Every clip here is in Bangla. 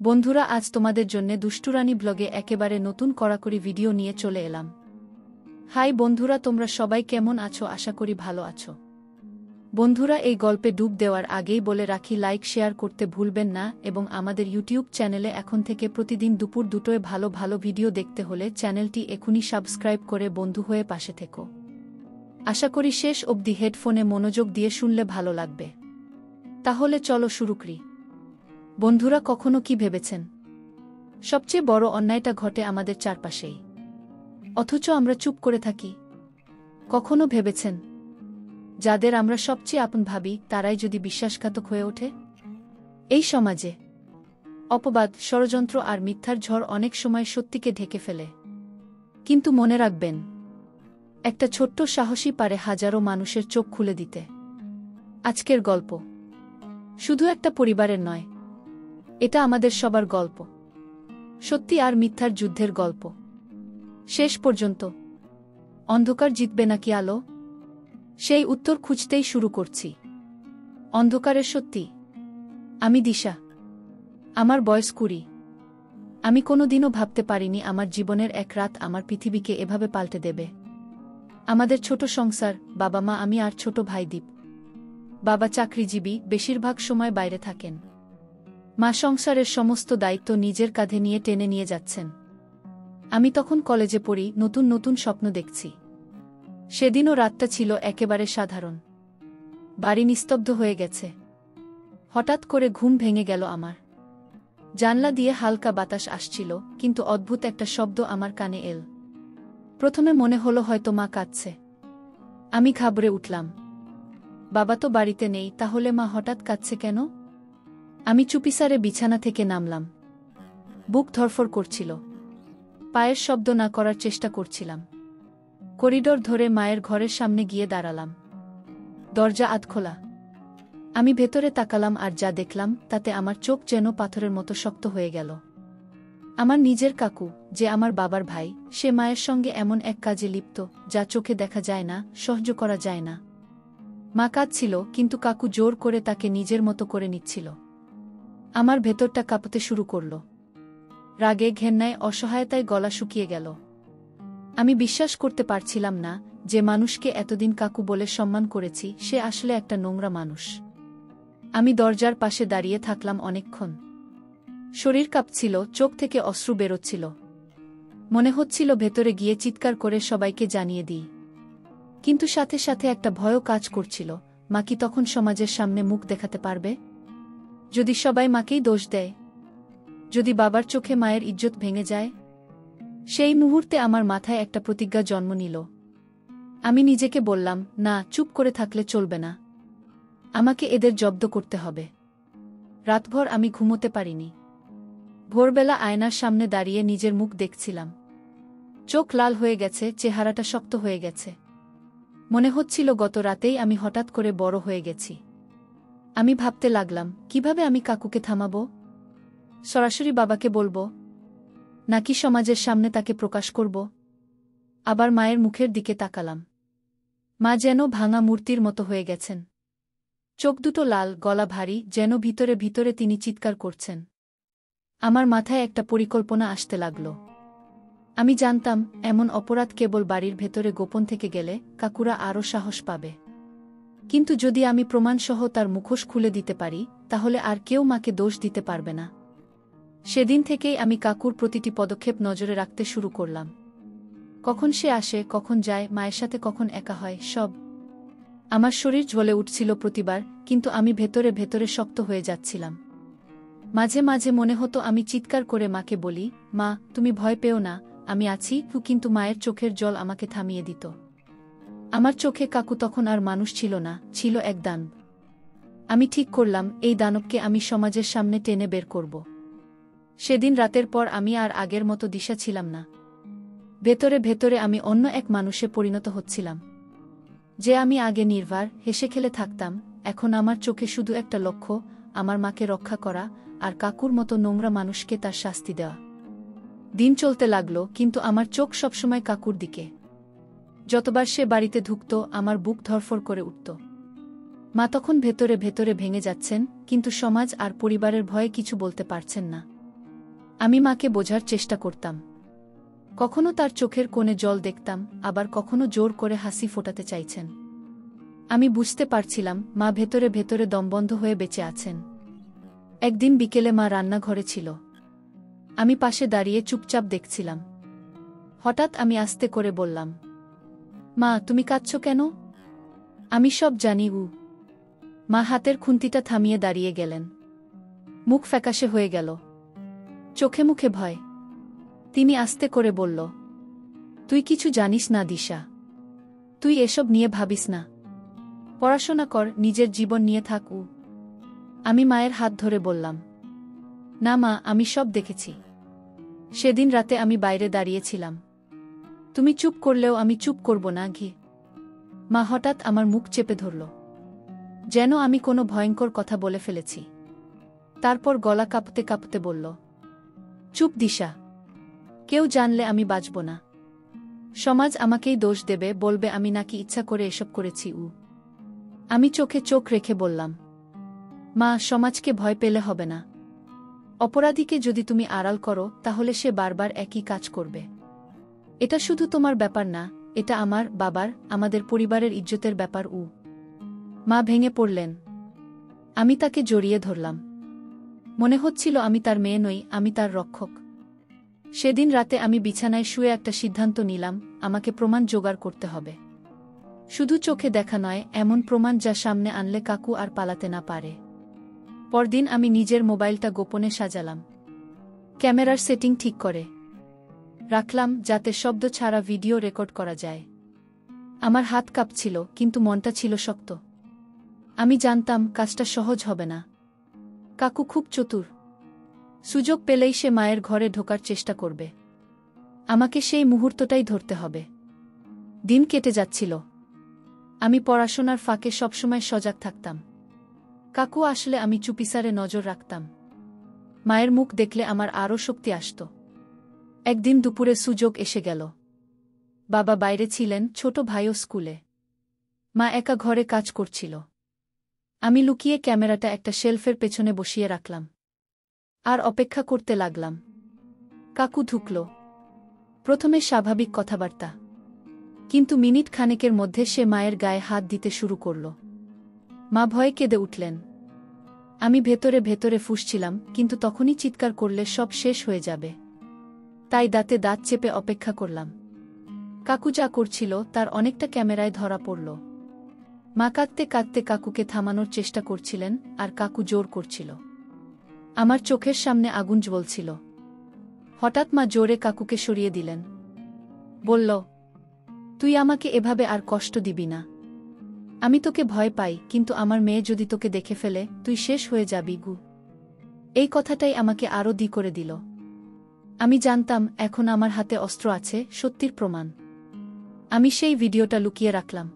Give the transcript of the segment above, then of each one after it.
বন্ধুরা, আজ তোমাদের জন্যে দুষ্টুরানী ব্লগে একেবারে নতুন কড়াকড়ি ভিডিও নিয়ে চলে এলাম। হাই বন্ধুরা, তোমরা সবাই কেমন আছো? আশা করি ভালো আছো। বন্ধুরা, এই গল্পে ডুব দেওয়ার আগেই বলে রাখি, লাইক শেয়ার করতে ভুলবেন না এবং আমাদের ইউটিউব চ্যানেলে এখন থেকে প্রতিদিন দুপুর 2টোয় ভালো ভালো ভিডিও দেখতে হলে চ্যানেলটি এখনই সাবস্ক্রাইব করে বন্ধু হয়ে পাশে থেকো। আশা করি শেষ অবধি হেডফোনে মনোযোগ দিয়ে শুনলে ভালো লাগবে। তাহলে চলো শুরু করি। বন্ধুরা, কখনো কি ভেবেছেন সবচেয়ে বড় অন্যায়টা ঘটে আমাদের চারপাশেই, অথচ আমরা চুপ করে থাকি? কখনো ভেবেছেন যাদের আমরা সবচেয়ে আপন ভাবি তারাই যদি বিশ্বাসঘাতক হয়ে ওঠে? এই সমাজে অপবাদ, ষড়যন্ত্র আর মিথ্যার ঝড় অনেক সময় সত্যিকে ঢেকে ফেলে। কিন্তু মনে রাখবেন, একটা ছোট্ট সাহসী পারে হাজারো মানুষের চোখ খুলে দিতে। আজকের গল্প শুধু একটা পরিবারের নয়, এটা আমাদের সবার গল্প, সত্যি আর মিথ্যার যুদ্ধের গল্প। শেষ পর্যন্ত অন্ধকার জিতবে নাকি আলো, সেই উত্তর খুঁজতেই শুরু করছি। অন্ধকারের সত্যি। আমি দিশা, আমার বয়স 20। আমি কোনোদিনও ভাবতে পারিনি আমার জীবনের এক রাত আমার পৃথিবীকে এভাবে পাল্টে দেবে। আমাদের ছোট সংসার, বাবা মা, আমি আর ছোট ভাই দীপ। বাবা চাকরিজীবী, বেশিরভাগ সময় বাইরে থাকেন। মা সংসারের সমস্ত দায়িত্ব নিজের কাঁধে নিয়ে টেনে নিয়ে যাচ্ছেন। আমি তখন কলেজে পড়ি, নতুন নতুন স্বপ্ন দেখছি। সেদিনও রাতটা ছিল একেবারে সাধারণ। বাড়ি নিস্তব্ধ হয়ে গেছে। হঠাৎ করে ঘুম ভেঙে গেল আমার। জানলা দিয়ে হালকা বাতাস আসছিল, কিন্তু অদ্ভুত একটা শব্দ আমার কানে এল। প্রথমে মনে হলো হয়তো মা কাঁদছে। আমি ঘাবড়ে উঠলাম। বাবা তো বাড়িতে নেই, তাহলে মা হঠাৎ কাঁদছে কেন? আমি চুপিসারে বিছানা থেকে নামলাম। বুক ধড়ফড় করছিল। পায়ের শব্দ না করার চেষ্টা করছিলাম। করিডোর ধরে মায়ের ঘরের সামনে গিয়ে দাঁড়ালাম। দরজা আধখোলা। আমি ভেতরে তাকালাম আর যা দেখলাম তাতে আমার চোখ যেন পাথরের মতো শক্ত হয়ে গেল। আমার নিজের কাকু, যে আমার বাবার ভাই, সে মায়ের সঙ্গে এমন এক কাজে লিপ্ত যা চোখে দেখা যায় না, সহ্য করা যায় না। মা কাঁদছিল, কিন্তু কাকু জোর করে তাকে নিজের মতো করে নিচ্ছিল। আমার ভেতরটা কাঁপতে শুরু করল। রাগে, ঘেন্নায়, অসহায়তায় গলা শুকিয়ে গেল। আমি বিশ্বাস করতে পারছিলাম না যে মানুষকে এতদিন কাকু বলে সম্মান করেছি, সে আসলে একটা নোংরা মানুষ। আমি দরজার পাশে দাঁড়িয়ে থাকলাম অনেকক্ষণ। শরীর কাঁপছিল, চোখ থেকে অশ্রু বেরোচ্ছিল। মনে হচ্ছিল ভেতরে গিয়ে চিৎকার করে সবাইকে জানিয়ে দিই। কিন্তু সাথে সাথে একটা ভয়ও কাজ করছিল। মা কি তখন সমাজের সামনে মুখ দেখাতে পারবে? যদি সবাই মাকেই দোষ দেয়, যদি বাবার চোখে মায়ের ইজ্জত ভেঙে যায়? সেই মুহূর্তে আমার মাথায় একটা প্রতিজ্ঞা জন্ম নিল। আমি নিজেকে বললাম, না, চুপ করে থাকলে চলবে না। আমাকে এদের জব্দ করতে হবে। রাতভর আমি ঘুমোতে পারিনি। ভোরবেলা আয়নার সামনে দাঁড়িয়ে নিজের মুখ দেখছিলাম। চোখ লাল হয়ে গেছে, চেহারাটা শক্ত হয়ে গেছে। মনে হচ্ছিল গত রাতেই আমি হঠাৎ করে বড় হয়ে গেছি। আমি ভাবতে লাগলাম, কিভাবে আমি কাকুকে থামাবো? সরাসরি বাবাকে বলবো, নাকি সমাজের সামনে তাকে প্রকাশ করব? আবার মায়ের মুখের দিকে তাকালাম। মা যেন ভাঙা মূর্তির মতো হয়ে গেছেন। চোখ দুটো লাল, গলা ভারী, যেন ভিতরে ভিতরে তিনি চিৎকার করছেন। আমার মাথায় একটা পরিকল্পনা আসতে লাগল। আমি জানতাম, এমন অপরাধ কেবল বাড়ির ভেতরে গোপন থেকে গেলে কাকুরা আরও সাহস পাবে। কিন্তু যদি আমি প্রমাণসহ তার মুখোশ খুলে দিতে পারি, তাহলে আর কেউ মাকে দোষ দিতে পারবে না। সেদিন থেকেই আমি কাকুর প্রতিটি পদক্ষেপ নজরে রাখতে শুরু করলাম। কখন সে আসে, কখন যায়, মায়ের সাথে কখন একা হয়, সব। আমার শরীর জ্বলে উঠছিল প্রতিবার, কিন্তু আমি ভেতরে ভেতরে শক্ত হয়ে যাচ্ছিলাম। মাঝে মাঝে মনে হতো আমি চিৎকার করে মাকে বলি, মা, তুমি ভয় পেও না, আমি আছি। কিন্তু মায়ের চোখের জল আমাকে থামিয়ে দিত। আমার চোখে কাকু তখন আর মানুষ ছিল না, ছিল এক দানব। আমি ঠিক করলাম, এই দানবকে আমি সমাজের সামনে টেনে বের করব। সেদিন রাতের পর আমি আর আগের মতো দিশা ছিলাম না। ভেতরে ভেতরে আমি অন্য এক মানুষে পরিণত হচ্ছিলাম। যে আমি আগে নির্ভর, হেসে খেলে থাকতাম, এখন আমার চোখে শুধু একটা লক্ষ্য, আমার মাকে রক্ষা করা আর কাকুর মতো নোংরা মানুষকে তার শাস্তি দেওয়া। দিন চলতে লাগল, কিন্তু আমার চোখ সবসময় কাকুর দিকে। যতবার সে বাড়িতে ঢুকত, আমার বুক ধড়ফড় করে উঠত। মা তখন ভেতরে ভেতরে ভেঙে যাচ্ছেন, কিন্তু সমাজ আর পরিবারের ভয়ে কিছু বলতে পারছেন না। আমি মাকে বোঝার চেষ্টা করতাম। কখনো তার চোখের কোণে জল দেখতাম, আবার কখনো জোর করে হাসি ফোটাতে চাইছেন। আমি বুঝতে পারছিলাম মা ভেতরে ভেতরে দমবন্ধ হয়ে বেঁচে আছেন। একদিন বিকেলে মা রান্নাঘরে ছিল। আমি পাশে দাঁড়িয়ে চুপচাপ দেখছিলাম। হঠাৎ আমি আস্তে করে বললাম, মা তুমি কাঁদছ কেন? আমি সব জানি। মা হাতের খুন্তিটা থামিয়ে দাঁড়িয়ে গেলেন। মুখ ফ্যাকাশে হয়ে গেল, চোখে মুখে ভয়। তিনি আস্তে করে বলল, তুই কিছু জানিস না দিশা। তুই এসব নিয়ে ভাবিস না। পড়াশোনা কর, নিজের জীবন নিয়ে থাক। আমি মায়ের হাত ধরে বললাম, না মা, আমি সব দেখেছি। সেদিন রাতে আমি বাইরে দাঁড়িয়েছিলাম। তুমি চুপ করলেও আমি চুপ করব না। মা হঠাৎ আমার মুখ চেপে ধরল, যেন আমি কোনো ভয়ঙ্কর কথা বলে ফেলেছি। তারপর গলা কাঁপতে কাঁপতে বলল, চুপ দিশা। কেউ জানলে আমি বাঁচব না। সমাজ আমাকেই দোষ দেবে, বলবে আমি নাকি ইচ্ছা করে এসব করেছি। আমি চোখে চোখ রেখে বললাম, মা, সমাজকে ভয় পেলে হবে না। অপরাধীকে যদি তুমি আড়াল করো তাহলে সে বারবার একই কাজ করবে। এটা শুধু তোমার ব্যাপার না, এটা আমার, বাবার, আমাদের পরিবারের ইজ্জতের ব্যাপার। মা ভেঙে পড়লেন। আমি তাকে জড়িয়ে ধরলাম। মনে হচ্ছিল আমি তার মেয়ে নই, আমি তার রক্ষক। সেদিন রাতে আমি বিছানায় শুয়ে একটা সিদ্ধান্ত নিলাম, আমাকে প্রমাণ জোগাড় করতে হবে। শুধু চোখে দেখা নয়, এমন প্রমাণ যা সামনে আনলে কাকু আর পালাতে না পারে। পরদিন আমি নিজের মোবাইলটা গোপনে সাজালাম। ক্যামেরার সেটিং ঠিক করে রাখলাম, যাতে শব্দ ছাড়া ভিডিও রেকর্ড করা যায়। আমার হাত কাঁপছিল, কিন্তু মনটা ছিল শক্ত। আমি জানতাম কাজটা সহজ হবে না। কাকু খুব চতুর। সুযোগ পেলেই সে মায়ের ঘরে ঢোকার চেষ্টা করবে। আমাকে সেই মুহূর্তটাই ধরতে হবে। দিন কেটে যাচ্ছিল। আমি পড়াশোনার ফাঁকে সবসময় সজাগ থাকতাম। কাকু আসলে আমি চুপিসারে নজর রাখতাম। মায়ের মুখ দেখলে আমার আরও শক্তি আসত। একদিন দুপুরে সুযোগ এসে গেল। বাবা বাইরে ছিলেন, ছোট ভাইও স্কুলে। মা একা ঘরে কাজ করছিল। আমি লুকিয়ে ক্যামেরাটা একটা শেলফের পেছনে বসিয়ে রাখলাম। আর অপেক্ষা করতে লাগলাম। কাকু ঢুকল। প্রথমে স্বাভাবিক কথাবার্তা, কিন্তু মিনিট খানেকের মধ্যে সে মায়ের গায়ে হাত দিতে শুরু করল। মা ভয়ে কেঁদে উঠলেন। আমি ভেতরে ভেতরে ফুঁসছিলাম, কিন্তু তখনই চিৎকার করলে সব শেষ হয়ে যাবে। তাই দাঁতে দাঁত চেপে অপেক্ষা করলাম। কাকু যা করছিল তার অনেকটা ক্যামেরায় ধরা পড়ল। মা কাঁদতে কাঁদতে কাকুকে থামানোর চেষ্টা করছিলেন, আর কাকু জোর করছিল। আমার চোখের সামনে আগুন জ্বলছিল। হঠাৎ মা জোরে কাকুকে সরিয়ে দিলেন। বলল, তুই আমাকে এভাবে আর কষ্ট দিবি না। আমি তোকে ভয় পাই, কিন্তু আমার মেয়ে যদি তোকে দেখে ফেলে, তুই শেষ হয়ে যাবি। এই কথাটাই আমাকে আরও দ্বিগুণ করে দিল। আমি জানতাম এখন আমার হাতে অস্ত্র আছে, সত্যির প্রমাণ। আমি সেই ভিডিওটা লুকিয়ে রাখলাম।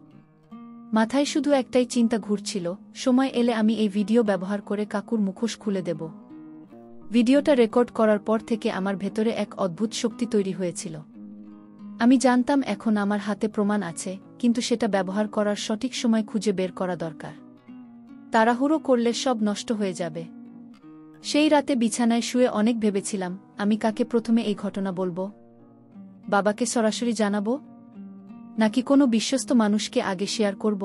মাথায় শুধু একটাই চিন্তা ঘুরছিল, সময় এলে আমি এই ভিডিও ব্যবহার করে কাকুর মুখোশ খুলে দেব। ভিডিওটা রেকর্ড করার পর থেকে আমার ভেতরে এক অদ্ভুত শক্তি তৈরি হয়েছিল। আমি জানতাম এখন আমার হাতে প্রমাণ আছে, কিন্তু সেটা ব্যবহার করার সঠিক সময় খুঁজে বের করা দরকার। তাড়াহুড়ো করলে সব নষ্ট হয়ে যাবে। সেই রাতে বিছানায় শুয়ে অনেক ভেবেছিলাম, আমি কাকে প্রথমে এই ঘটনা বলবো? বাবাকে সরাসরি জানাবো, নাকি কোনো বিশ্বস্ত মানুষকে আগে শেয়ার করব?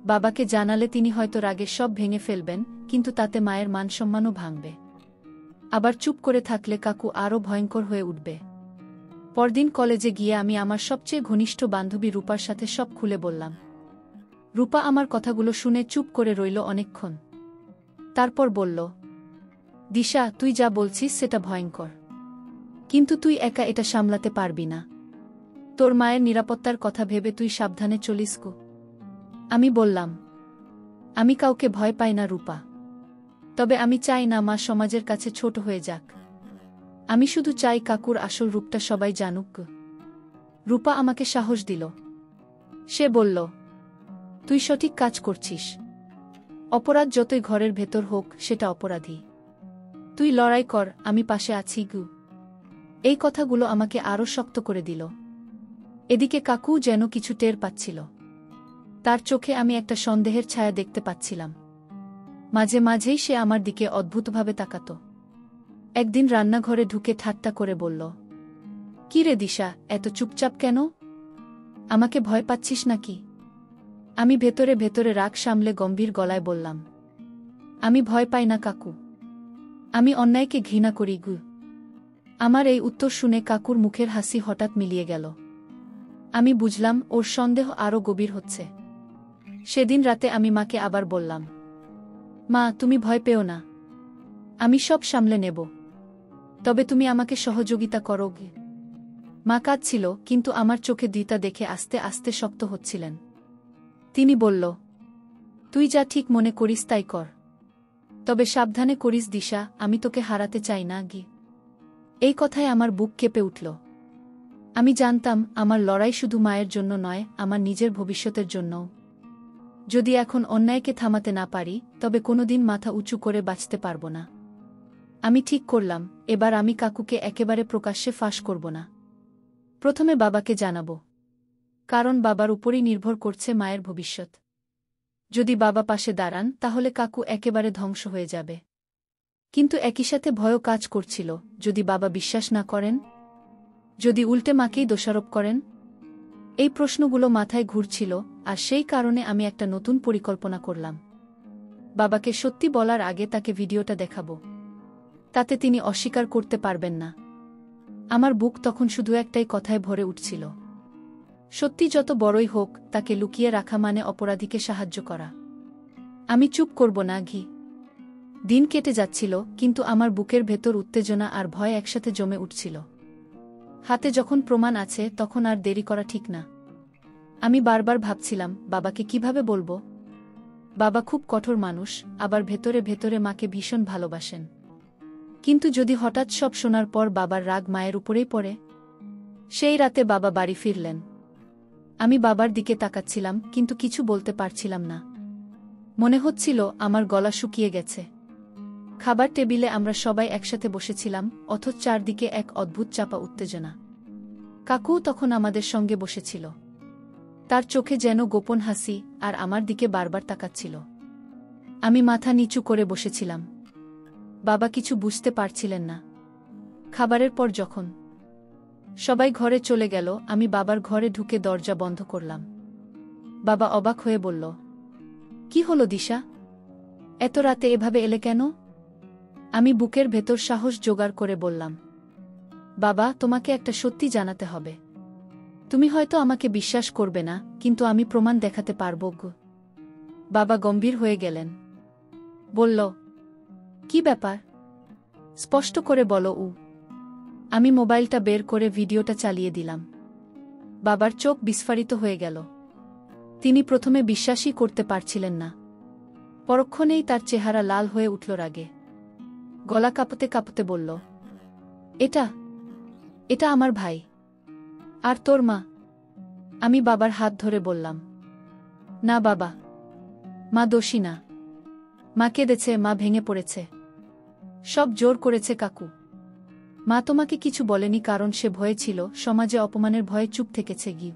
বাবাকে জানালে তিনি হয়তো রাগে সব ভেঙে ফেলবেন, কিন্তু তাতে মায়ের মানসম্মানও ভাঙবে। আবার চুপ করে থাকলে কাকু আরও ভয়ঙ্কর হয়ে উঠবে। পরদিন কলেজে গিয়ে আমি আমার সবচেয়ে ঘনিষ্ঠ বান্ধবী রূপার সাথে সব খুলে বললাম। রূপা আমার কথাগুলো শুনে চুপ করে রইল অনেকক্ষণ। তারপর বলল, দিশা, তুই যা বলছিস সেটা ভয়ঙ্কর, কিন্তু তুই একা এটা সামলাতে পারবি না। তোর মায়ের নিরাপত্তার কথা ভেবে তুই সাবধানে চলিস। আমি বললাম, আমি কাউকে ভয় পাই না রূপা, তবে আমি চাই না মা সমাজের কাছে ছোট হয়ে যাক। আমি শুধু চাই কাকুর আসল রূপটা সবাই জানুক। রূপা আমাকে সাহস দিল। সে বলল, তুই সঠিক কাজ করছিস। অপরাধ যতই ঘরের ভেতর হোক, সেটা অপরাধী। তুই লড়াই কর, আমি পাশে আছি। এই কথাগুলো আমাকে আরও শক্ত করে দিল। এদিকে কাকু যেন কিছু টের পাচ্ছিল। তার চোখে আমি একটা সন্দেহের ছায়া দেখতে পাচ্ছিলাম। মাঝে মাঝেই সে আমার দিকে অদ্ভুতভাবে তাকাত। একদিন রান্নাঘরে ঢুকে ঠাট্টা করে বলল, কি রে দিশা, এত চুপচাপ কেন? আমাকে ভয় পাচ্ছিস নাকি? আমি ভেতরে ভেতরে রাগ সামলে গম্ভীর গলায় বললাম, আমি ভয় পাই না কাকু। আমি অন্যায়কে ঘৃণা করি গু। আমার এই উত্তর শুনে কাকুর মুখের হাসি হঠাৎ মিলিয়ে গেল। আমি বুঝলাম ওর সন্দেহ আরও গভীর হচ্ছে। সেদিন রাতে আমি মাকে আবার বললাম, মা, তুমি ভয় পেও না, আমি সব সামলে নেব, তবে তুমি আমাকে সহযোগিতা করো গে। মা কাঁদছিল, কিন্তু আমার চোখে দ্বিতা দেখে আস্তে আস্তে শক্ত হচ্ছিলেন। তিনি বলল, তুই যা ঠিক মনে করিস তাই কর, তবে সাবধানে করিস দিশা, আমি তোকে হারাতে চাই না গি। এই কথায় আমার বুক কেঁপে উঠল। আমি জানতাম আমার লড়াই শুধু মায়ের জন্য নয়, আমার নিজের ভবিষ্যতের জন্যও। যদি এখন অন্যায়কে থামাতে না পারি, তবে কোনোদিন মাথা উঁচু করে বাঁচতে পারব না। আমি ঠিক করলাম, এবার আমি কাকুকে একেবারে প্রকাশ্যে ফাঁস করব না। প্রথমে বাবাকে জানাব, কারণ বাবার উপরই নির্ভর করছে মায়ের ভবিষ্যৎ। যদি বাবা পাশে দাঁড়ান, তাহলে কাকু একেবারে ধ্বংস হয়ে যাবে। কিন্তু একই সাথে ভয়ও কাজ করছিল, যদি বাবা বিশ্বাস না করেন, যদি উল্টে মাকেই দোষারোপ করেন। এই প্রশ্নগুলো মাথায় ঘুরছিল, আর সেই কারণে আমি একটা নতুন পরিকল্পনা করলাম। বাবাকে সত্যি বলার আগে তাকে ভিডিওটা দেখাবো, তাতে তিনি অস্বীকার করতে পারবেন না। আমার বুক তখন শুধু একটাই কথায় ভরে উঠছিল, সত্যি যত বড়ই হোক, তাকে লুকিয়ে রাখা মানে অপরাধীকে সাহায্য করা। আমি চুপ করব না ঘি। দিন কেটে যাচ্ছিল, কিন্তু আমার বুকের ভেতর উত্তেজনা আর ভয় একসাথে জমে উঠছিল। হাতে যখন প্রমাণ আছে, তখন আর দেরি করা ঠিক না। আমি বারবার ভাবছিলাম, বাবাকে কিভাবে বলবো। বাবা খুব কঠোর মানুষ, আবার ভেতরে ভেতরে মাকে ভীষণ ভালোবাসেন। কিন্তু যদি হঠাৎ সব শোনার পর বাবার রাগ মায়ের উপরেই পড়ে। সেই রাতে বাবা বাড়ি ফিরলেন। আমি বাবার দিকে তাকাচ্ছিলাম, কিন্তু কিছু বলতে পারছিলাম না। মনে হচ্ছিল আমার গলা শুকিয়ে গেছে। খাবার টেবিলে আমরা সবাই একসাথে বসেছিলাম, অথচ চারদিকে এক অদ্ভুত চাপা উত্তেজনা। কাকুও তখন আমাদের সঙ্গে বসেছিল। তার চোখে যেন গোপন হাসি, আর আমার দিকে বারবার তাকাচ্ছিল। আমি মাথা নিচু করে বসেছিলাম। বাবা কিছু বুঝতে পারছিলেন না। খাবারের পর যখন সবাই ঘরে চলে গেল, আমি বাবার ঘরে ঢুকে দরজা বন্ধ করলাম। বাবা অবাক হয়ে বলল, কি হলো দিশা, এত রাতে এভাবে এলে কেন? আমি বুকের ভেতর সাহস জোগাড় করে বললাম, বাবা, তোমাকে একটা সত্যি জানাতে হবে। তুমি হয়তো আমাকে বিশ্বাস করবে না, কিন্তু আমি প্রমাণ দেখাতে পারব গো। বাবা গম্ভীর হয়ে গেলেন। বলল, কি ব্যাপার, স্পষ্ট করে বলো। আমি মোবাইলটা বের করে ভিডিওটা চালিয়ে দিলাম। বাবার চোখ বিস্ফারিত হয়ে গেল। তিনি প্রথমে বিশ্বাসই করতে পারছিলেন না। পরক্ষণেই তার চেহারা লাল হয়ে উঠল রাগে। গলা কাঁপতে কাঁপতে বলল, এটা এটা আমার ভাই। আর তোর মা? আমি বাবার হাত ধরে বললাম, না বাবা, মা দোষী না। মা কেঁদেছে, মা ভেঙে পড়েছে, সব জোর করেছে কাকু। মা তোমাকে কিছু বলেনি, কারণ সে ভয়ে ছিল, সমাজে অপমানের ভয়ে চুপ থেকেছে গি।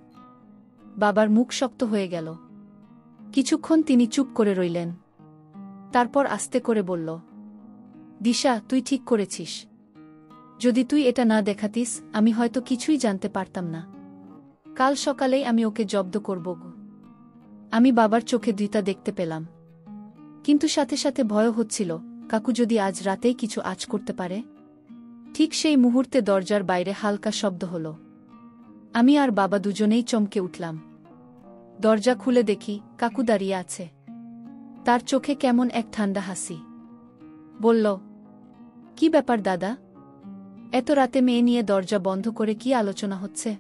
বাবার মুখ শক্ত হয়ে গেল। কিছুক্ষণ তিনি চুপ করে রইলেন। তারপর আস্তে করে বলল, দিশা, তুই ঠিক করেছিস। যদি তুই এটা না দেখাতিস, আমি হয়তো কিছুই জানতে পারতাম না। কাল সকালেই আমি ওকে জব্দ করব গো। আমি বাবার চোখে দ্বিধা দেখতে পেলাম, কিন্তু সাথে সাথে ভয় হচ্ছিল, কাকু যদি আজ রাতেই কিছু আঁচ করতে পারে। ঠিক সেই মুহূর্তে দরজার বাইরে হালকা শব্দ হল। আমি আর বাবা দুজনেই চমকে উঠলাম। দরজা খুলে দেখি, কাকু দাঁড়িয়ে আছে। তার চোখে কেমন এক ঠান্ডা হাসি। বলল, কি ব্যাপার দাদা, এত রাতে মেয়ে নিয়ে দরজা বন্ধ করে কি আলোচনা হচ্ছে?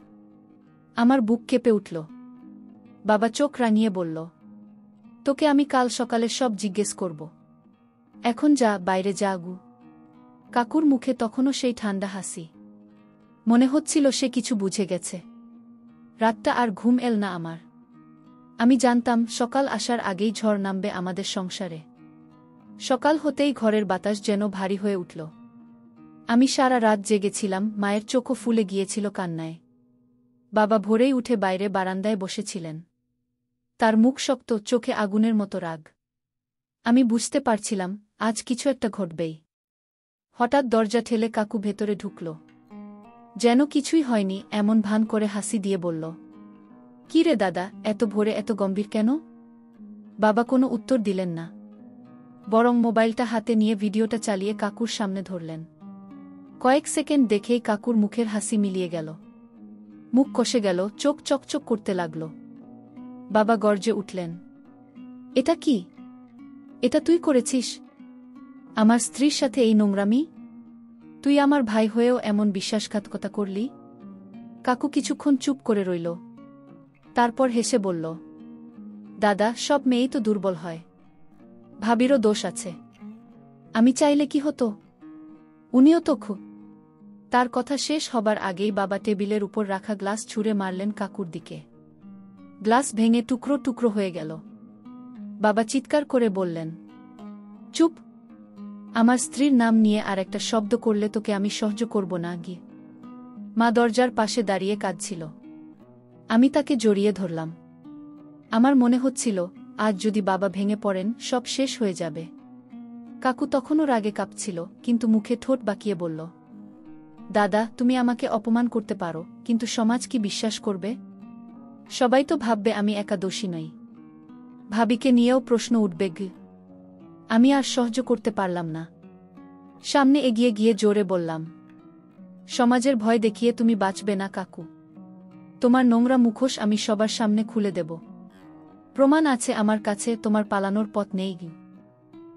আমার বুক কেঁপে উঠল। বাবা চোখ রাঙিয়ে বলল, তোকে আমি কাল সকালে সব জিজ্ঞেস করব। এখন যা, বাইরে যা গু। কাকুর মুখে তখনও সেই ঠান্ডা হাসি। মনে হচ্ছিল সে কিছু বুঝে গেছে। রাতটা আর ঘুম এল না আমার। আমি জানতাম সকাল আসার আগেই ঝড় নামবে আমাদের সংসারে। সকাল হতেই ঘরের বাতাস যেন ভারী হয়ে উঠল। আমি সারা রাত জেগেছিলাম, মায়ের চোখও ফুলে গিয়েছিল কান্নায়। বাবা ভোরেই উঠে বাইরে বারান্দায় বসেছিলেন। তার মুখ শক্ত, চোখে আগুনের মতো রাগ। আমি বুঝতে পারছিলাম, আজ কিছু একটা ঘটবেই। হঠাৎ দরজা ঠেলে কাকু ভেতরে ঢুকল। যেন কিছুই হয়নি এমন ভান করে হাসি দিয়ে বলল, "কি রে দাদা, এত ভোরে এত গম্ভীর কেন?" বাবা কোনো উত্তর দিলেন না, বরং মোবাইলটা হাতে নিয়ে ভিডিওটা চালিয়ে কাকুর সামনে ধরলেন। কয়েক সেকেন্ড দেখেই কাকুর মুখের হাসি মিলিয়ে গেল, মুখ কষে গেল, চোখ চকচক করতে লাগল। বাবা গর্জে উঠলেন, "এটা কি? এটা তুই করেছিস? আমার স্ত্রীর সাথে এই নোংরামি? তুই আমার ভাই হয়েও এমন বিশ্বাসঘাতকতা করলি?" কাকু কিছুক্ষণ চুপ করে রইল, তারপর হেসে বলল, "দাদা, সব মেয়েই তো দুর্বল হয়। ভাবিরও দোষ আছে। আমি চাইলে কি হতো? উনিও তো তার কথা শেষ হবার আগেই বাবা টেবিলের উপর রাখা গ্লাস ছুঁড়ে মারলেন কাকুর দিকে। গ্লাস ভেঙে টুকরো টুকরো হয়ে গেল। বাবা চিৎকার করে বললেন, "চুপ! আমার স্ত্রীর নাম নিয়ে আর একটা শব্দ করলে তোকে আমি সহ্য করব না গি।" মা দরজার পাশে দাঁড়িয়ে কাঁদছিল। আমি তাকে জড়িয়ে ধরলাম। আমার মনে হচ্ছিল, আজ যদি বাবা ভেঙে পড়েন সব শেষ হয়ে যাবে। কাকু তখনও রাগে কাঁপছিল, কিন্তু মুখে ঠোঁট বাঁকিয়ে বলল, "দাদা, তুমি আমাকে অপমান করতে পারো, কিন্তু সমাজ কি বিশ্বাস করবে? সবাই তো ভাববে আমি একা দোষী নই। ভাবিকে নিয়েও প্রশ্ন উঠবে গি।" আমি আর সহ্য করতে পারলাম না। সামনে এগিয়ে গিয়ে জোরে বললাম, "সমাজের ভয় দেখিয়ে তুমি বাঁচবে না কাকু। তোমার নোংরা মুখোশ আমি সবার সামনে খুলে দেব। প্রমাণ আছে আমার কাছে, তোমার পালানোর পথ নেই গি।"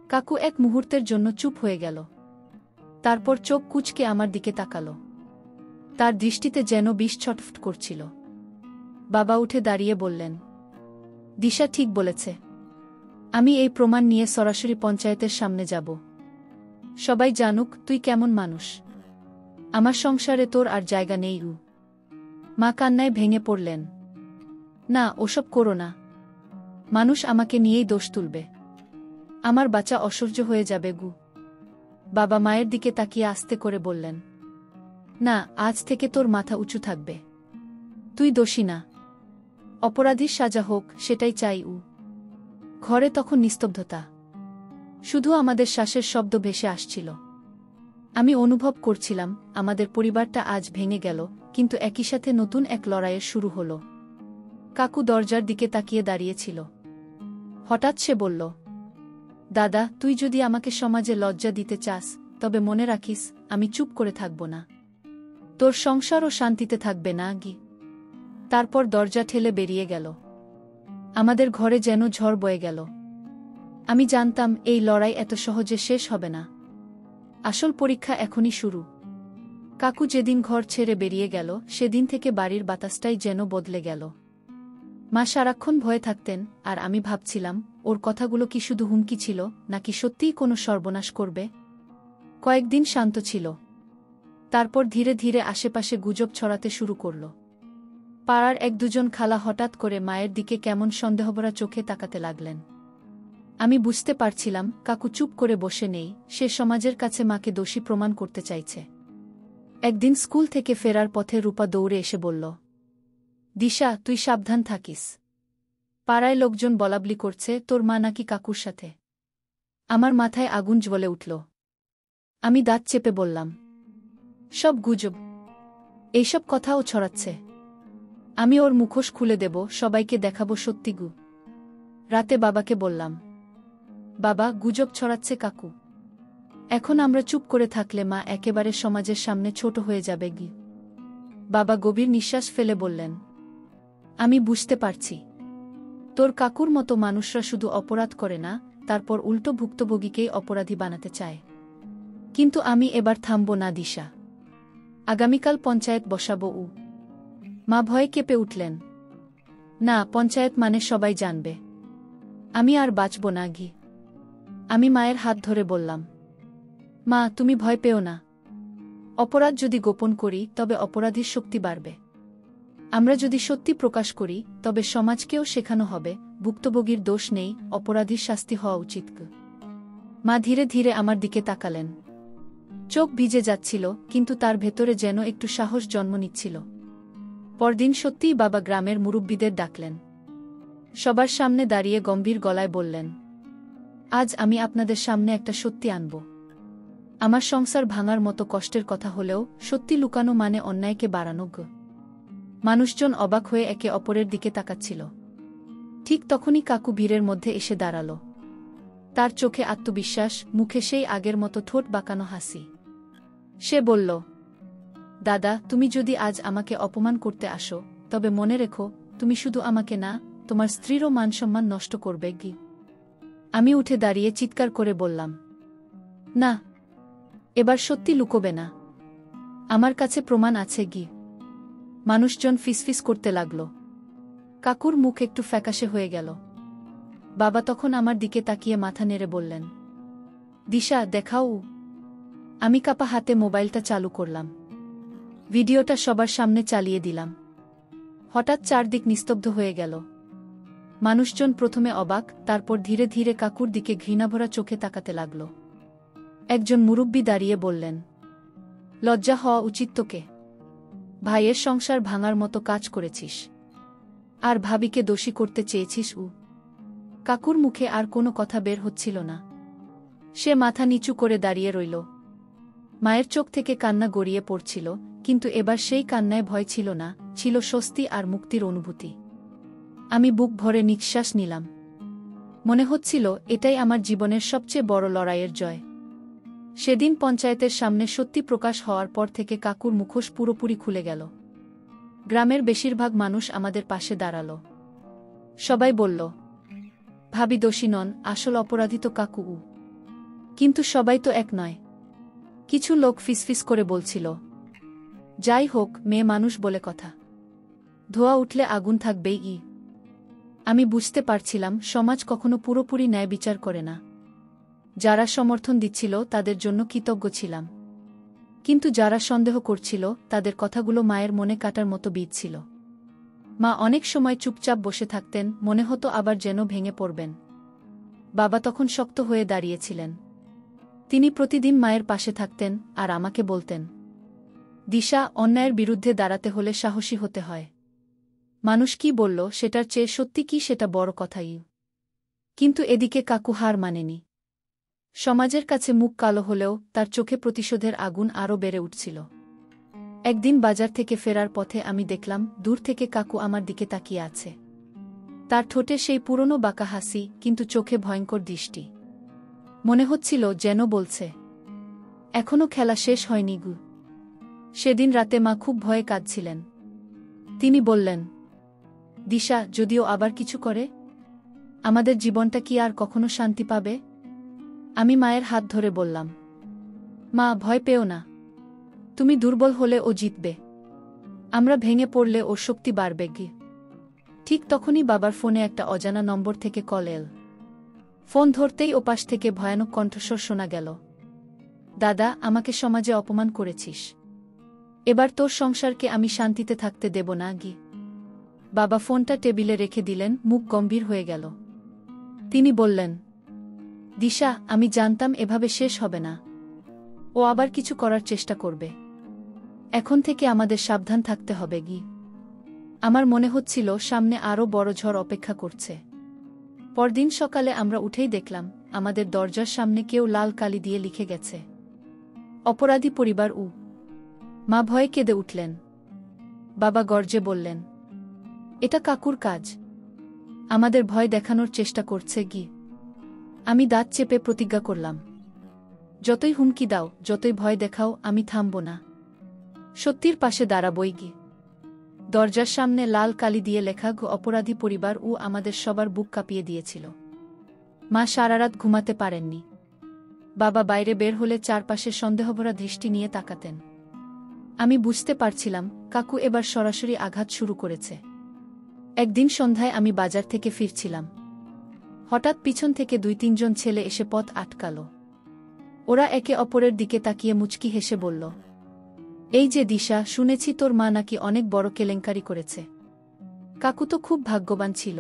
কাকু এক মুহূর্তের জন্য চুপ হয়ে গেল। তারপর চোখ কুঁচকে আমার দিকে তাকাল। তার দৃষ্টিতে যেন বিষ ছটফট করছিল। বাবা উঠে দাঁড়িয়ে বললেন, "দিশা ঠিক বলেছে। আমি এই প্রমাণ নিয়ে সরাসরি পঞ্চায়েতের সামনে যাব। সবাই জানুক তুই কেমন মানুষ। আমার সংসারে তোর আর জায়গা নেই গু।" মা কান্নায় ভেঙে পড়লেন, "না, ওসব করো না। মানুষ আমাকে নিয়েই দোষ তুলবে। আমার বাচ্চা অসহ্য হয়ে যাবে গু।" বাবা মায়ের দিকে তাকিয়ে আস্তে করে বললেন, "না, আজ থেকে তোর মাথা উঁচু থাকবে। তুই দোষী না। অপরাধীর সাজা হোক, সেটাই চাই উ।" ঘরে তখন নিস্তব্ধতা। শুধু আমাদের শ্বাসের শব্দ ভেসে আসছিল। আমি অনুভব করছিলাম, আমাদের পরিবারটা আজ ভেঙে গেল, কিন্তু একই সাথে নতুন এক লড়াইয়ের শুরু হল। কাকু দরজার দিকে তাকিয়ে দাঁড়িয়েছিল। হঠাৎ সে বলল, "দাদা, তুই যদি আমাকে সমাজে লজ্জা দিতে চাস, তবে মনে রাখিস, আমি চুপ করে থাকব না। তোর সংসারও শান্তিতে থাকবে না গি।" তারপর দরজা ঠেলে বেরিয়ে গেল। আমাদের ঘরে যেন ঝড় বয়ে গেল। আমি জানতাম এই লড়াই এত সহজে শেষ হবে না। আসল পরীক্ষা এখনই শুরু। কাকু যেদিন ঘর ছেড়ে বেরিয়ে গেল, সেদিন থেকে বাড়ির বাতাসটাই যেন বদলে গেল। মা সারাক্ষণ ভয়ে থাকতেন, আর আমি ভাবছিলাম, ওর কথাগুলো কি শুধু হুমকি ছিল, নাকি সত্যিই কোনো সর্বনাশ করবে? কয়েকদিন শান্ত ছিল। তারপর ধীরে ধীরে আশেপাশে গুজব ছড়াতে শুরু করল। পাড়ার এক দুজন খালা হঠাৎ করে মায়ের দিকে কেমন সন্দেহভরা চোখে তাকাতে লাগলেন। আমি বুঝতে পারছিলাম, কাকু চুপ করে বসে নেই, সে সমাজের কাছে মাকে দোষী প্রমাণ করতে চাইছে। একদিন স্কুল থেকে ফেরার পথে রূপা দৌড়ে এসে বলল, "দিশা, তুই সাবধান থাকিস। পাড়ায় লোকজন বলাবলি করছে তোর মা নাকি কাকুর সাথে।" আমার মাথায় আগুন জ্বলে উঠল। আমি দাঁত চেপে বললাম, "সব গুজব। এইসব কথাও ছড়াচ্ছে। আমি ওর মুখোশ খুলে দেব, সবাইকে দেখাবো সত্যি গু।" রাতে বাবাকে বললাম, "বাবা, গুজব ছড়াচ্ছে কাকু। এখন আমরা চুপ করে থাকলে মা একেবারে সমাজের সামনে ছোট হয়ে যাবে গি।" বাবা গভীর নিঃশ্বাস ফেলে বললেন, "আমি বুঝতে পারছি। তোর কাকুর মতো মানুষরা শুধু অপরাধ করে না, তারপর উল্টো ভুক্তভোগীকেই অপরাধী বানাতে চায়। কিন্তু আমি এবার থামব না দিশা। আগামীকাল পঞ্চায়েত বসাবো উ।" মা ভয়ে কেঁপে উঠলেন, "না, পঞ্চায়েত মানে সবাই জানবে। আমি আর বাঁচব না গি।" আমি মায়ের হাত ধরে বললাম, "মা, তুমি ভয় পেও না। অপরাধ যদি গোপন করি, তবে অপরাধীর শক্তি বাড়বে। আমরা যদি সত্যি প্রকাশ করি, তবে সমাজকেও শেখানো হবে, ভুক্তভোগীর দোষ নেই, অপরাধীর শাস্তি হওয়া উচিত।" মা ধীরে ধীরে আমার দিকে তাকালেন। চোখ ভিজে যাচ্ছিল, কিন্তু তার ভেতরে যেন একটু সাহস জন্ম নিচ্ছিল। পরদিন সত্যিই বাবা গ্রামের মুরব্বিদের ডাকলেন। সবার সামনে দাঁড়িয়ে গম্ভীর গলায় বললেন, "আজ আমি আপনাদের সামনে একটা সত্যি আনব। আমার সংসার ভাঙার মতো কষ্টের কথা হলেও সত্যি লুকানো মানে অন্যায়কে বাড়ানো গ। মানুষজন অবাক হয়ে একে অপরের দিকে তাকাচ্ছিল। ঠিক তখনই কাকু ভিড়ের মধ্যে এসে দাঁড়াল। তার চোখে আত্মবিশ্বাস, মুখে সেই আগের মতো ঠোঁট বাঁকানো হাসি। সে বলল, দাদা, তুমি যদি আজ আমাকে অপমান করতে আসো, তবে মনে রেখো, তুমি শুধু আমাকে না, তোমার স্ত্রীরও মানসম্মান নষ্ট করবে গি। আমি উঠে দাঁড়িয়ে চিৎকার করে বললাম, না, এবার সত্যি লুকোবে না। আমার কাছে প্রমাণ আছে গি। মানুষজন ফিসফিস করতে লাগল। কাকুর মুখ একটু ফ্যাকাশে হয়ে গেল। বাবা তখন আমার দিকে তাকিয়ে মাথা নেড়ে বললেন, দিশা, দেখাও। আমি কাপা হাতে মোবাইলটা চালু করলাম। ভিডিওটা সবার সামনে চালিয়ে দিলাম। হঠাৎ চারদিক নিস্তব্ধ হয়ে গেল। মানুষজন প্রথমে অবাক, তারপর ধীরে ধীরে কাকুর দিকে ঘৃণাভরা চোখে তাকাতে লাগল। একজন মুরব্বি দাঁড়িয়ে বললেন, লজ্জা হওয়া উচিত তোকে। ভাইয়ের সংসার ভাঙার মতো কাজ করেছিস, আর ভাবিকে দোষী করতে চেয়েছিস। কাকুর মুখে আর কোনো কথা বের হচ্ছিল না। সে মাথা নিচু করে দাঁড়িয়ে রইল। মায়ের চোখ থেকে কান্না গড়িয়ে পড়ছিল, কিন্তু এবার সেই কান্নায় ভয় ছিল না, ছিল স্বস্তি আর মুক্তির অনুভূতি। আমি বুক ভরে নিঃশ্বাস নিলাম। মনে হচ্ছিল এটাই আমার জীবনের সবচেয়ে বড় লড়াইয়ের জয়। সেদিন পঞ্চায়েতের সামনে সত্যি প্রকাশ হওয়ার পর থেকে কাকুর মুখোশ পুরোপুরি খুলে গেল। গ্রামের বেশিরভাগ মানুষ আমাদের পাশে দাঁড়াল। সবাই বলল, ভাবি দোষী নন, আসল অপরাধী তো কাকু। কিন্তু সবাই তো এক নয়। কিছু লোক ফিসফিস করে বলছিল, যাই হোক, মেয়ে মানুষ বলে কথা, ধোয়া উঠলে আগুন থাকবেই। আমি বুঝতে পারছিলাম সমাজ কখনো পুরোপুরি ন্যায় বিচার করে না। যারা সমর্থন দিচ্ছিল তাদের জন্য কৃতজ্ঞ ছিলাম, কিন্তু যারা সন্দেহ করছিল তাদের কথাগুলো মায়ের মনে কাটার মতো বিঁধছিল। মা অনেক সময় চুপচাপ বসে থাকতেন, মনে হতো আবার যেন ভেঙে পড়বেন। বাবা তখন শক্ত হয়ে দাঁড়িয়েছিলেন। তিনি প্রতিদিন মায়ের পাশে থাকতেন আর আমাকে বলতেন, দিশা, অন্যায়ের বিরুদ্ধে দাঁড়াতে হলে সাহসী হতে হয়। মানুষ কি বলল সেটার চেয়ে সত্যি কি সেটা বড় কথাই। কিন্তু এদিকে কাকু হার মানেনি। সমাজের কাছে মুখ কালো হলেও তার চোখে প্রতিশোধের আগুন আরও বেড়ে উঠছিল। একদিন বাজার থেকে ফেরার পথে আমি দেখলাম দূর থেকে কাকু আমার দিকে তাকিয়ে আছে। তার ঠোঁটে সেই পুরনো বাঁকা হাসি, কিন্তু চোখে ভয়ঙ্কর দৃষ্টি। মনে হচ্ছিল যেন বলছে, এখনো খেলা শেষ হয়নি গু। সেদিন রাতে মা খুব ভয়ে কাঁদছিলেন। তিনি বললেন, দিশা, যদিও আবার কিছু করে, আমাদের জীবনটা কি আর কখনো শান্তি পাবে? আমি মায়ের হাত ধরে বললাম, মা, ভয় পেও না। তুমি দুর্বল হলে ও জিতবে। আমরা ভেঙে পড়লে ওর শক্তি বাড়বে গি। ঠিক তখনই বাবার ফোনে একটা অজানা নম্বর থেকে কল এল। ফোন ধরতেই ওপাশ থেকে ভয়ানক কণ্ঠস্বর শোনা গেল, দাদা, আমাকে সমাজে অপমান করেছিস। এবার তোর সংসারকে আমি শান্তিতে থাকতে দেব না গি। বাবা ফোনটা টেবিলে রেখে দিলেন, মুখ গম্ভীর হয়ে গেল। তিনি বললেন, দিশা, আমি জানতাম এভাবে শেষ হবে না। ও আবার কিছু করার চেষ্টা করবে। এখন থেকে আমাদের সাবধান থাকতে হবে গি। আমার মনে হচ্ছিল সামনে আরও বড় ঝড় অপেক্ষা করছে। পরদিন সকালে আমরা উঠেই দেখলাম আমাদের দরজার সামনে কেউ লাল কালি দিয়ে লিখে গেছে, অপরাধী পরিবার। মা ভয়ে কেঁদে উঠলেন। বাবা গর্জে বললেন, এটা কাকুর কাজ। আমাদের ভয় দেখানোর চেষ্টা করছে গি। আমি দাঁত চেপে প্রতিজ্ঞা করলাম, যতই হুমকি দাও, যতই ভয় দেখাও, আমি থামব না। সত্যির পাশে দাঁড়াবই গি। দরজার সামনে লাল কালি দিয়ে লেখা অপরাধী পরিবার আমাদের সবার বুক কাঁপিয়ে দিয়েছিল। মা সারারাত ঘুমাতে পারেননি। বাবা বাইরে বের হলে চারপাশে সন্দেহভরা দৃষ্টি নিয়ে তাকাতেন। আমি বুঝতে পারছিলাম কাকু এবার সরাসরি আঘাত শুরু করেছে। একদিন সন্ধ্যায় আমি বাজার থেকে ফিরছিলাম। হঠাৎ পিছন থেকে 2-3 জন ছেলে এসে পথ আটকাল। ওরা একে অপরের দিকে তাকিয়ে মুচকি হেসে বলল, এই যে দিশা, শুনেছি তোর মা নাকি অনেক বড় কেলেঙ্কারি করেছে। কাকু তো খুব ভাগ্যবান ছিল।